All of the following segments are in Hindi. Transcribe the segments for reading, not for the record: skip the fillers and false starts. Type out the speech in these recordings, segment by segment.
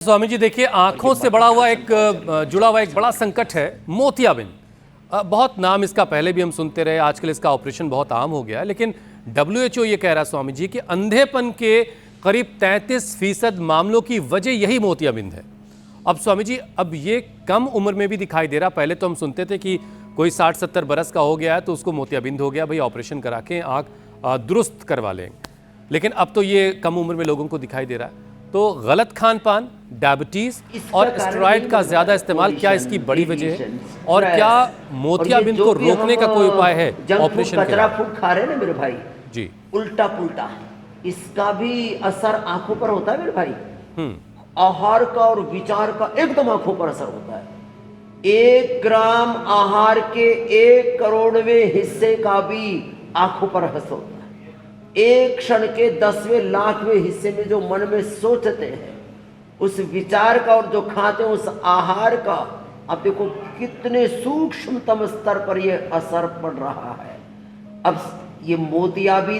स्वामी जी देखिए, आंखों से बड़ा हुआ एक जुड़ा हुआ एक बड़ा संकट है मोतियाबिंद। बहुत नाम इसका पहले भी हम सुनते रहे, आजकल इसका ऑपरेशन बहुत आम हो गया है, लेकिन WHO ये कह रहा है स्वामी जी कि अंधेपन के करीब 33% मामलों की वजह यही मोतियाबिंद है। अब स्वामी जी, अब ये कम उम्र में भी दिखाई दे रहा। पहले तो हम सुनते थे कि कोई 60-70 बरस का हो गया है तो उसको मोतियाबिंद हो गया, भाई ऑपरेशन करा के आँख दुरुस्त करवा लें, लेकिन अब तो ये कम उम्र में लोगों को दिखाई दे रहा है। तो गलत खान पान, डायबिटीज और स्टेरॉइड का ज्यादा इस्तेमाल, क्या इसकी बड़ी वजह है? और क्या मोतियाबिंद को रोकने का कोई उपाय है ऑपरेशन के कचरा फूड खा रहे हैं ना मेरे भाई जी, उल्टा पुल्टा, इसका भी असर आंखों पर होता है मेरे भाई। आहार का और विचार का एकदम आंखों पर असर होता है। 1 ग्राम आहार के 1 करोड़वें हिस्से का भी आंखों पर असर होता है। एक क्षण के 10वें लाखवें हिस्से में जो मन में सोचते हैं, उस विचार का और जो खाते हैं उस आहार का, अब देखो कितने सूक्ष्मतम स्तर पर यह असर पड़ रहा है। अब ये मोतिया भी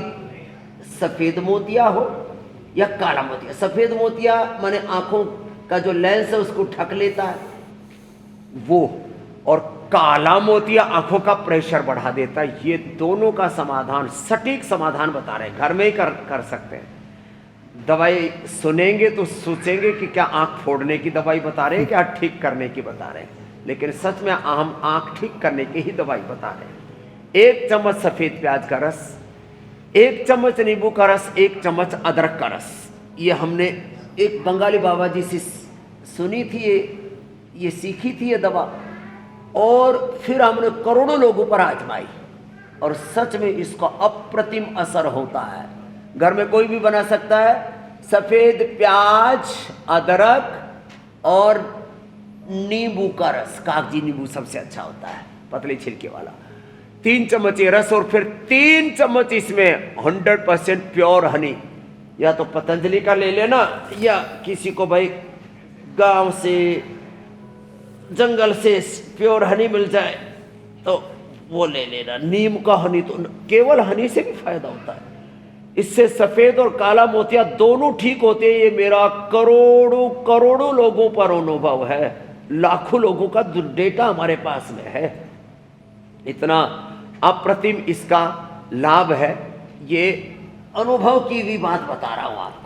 सफेद मोतिया हो या काला मोतिया, सफेद मोतिया माने आंखों का जो लेंस है उसको ढक लेता है वो, और काला मोतिया आंखों का प्रेशर बढ़ा देता है। ये दोनों का समाधान, सटीक समाधान बता रहे हैं, घर में ही कर सकते हैं। दवाई सुनेंगे तो सोचेंगे कि क्या आंख फोड़ने की दवाई बता रहे हैं, क्या ठीक करने की बता रहे हैं, लेकिन सच में हम आंख ठीक करने की ही दवाई बता रहे हैं। 1 चम्मच सफेद प्याज का रस, 1 चम्मच नींबू का रस, 1 चम्मच अदरक का रस, ये हमने एक बंगाली बाबा जी से सुनी थी, ये सीखी थी ये दवा, और फिर हमने करोड़ों लोगों पर आजमाई और सच में इसका अप्रतिम असर होता है। घर में कोई भी बना सकता है। सफेद प्याज, अदरक और नींबू का रस, कागजी नींबू सबसे अच्छा होता है, पतले छिलके वाला। 3 चम्मच ये रस और फिर 3 चम्मच इसमें 100% प्योर हनी, या तो पतंजलि का ले लेना या किसी को भाई गांव से जंगल से प्योर हनी मिल जाए तो वो ले लेना। नीम का हनी तो केवल हनी से भी फायदा होता है। इससे सफेद और काला मोतिया दोनों ठीक होते हैं। ये मेरा करोड़ों लोगों पर अनुभव है, लाखों लोगं का डेटा हमारे पास में है। इतना अप्रतिम इसका लाभ है, ये अनुभव की भी बात बता रहा हूं आपको।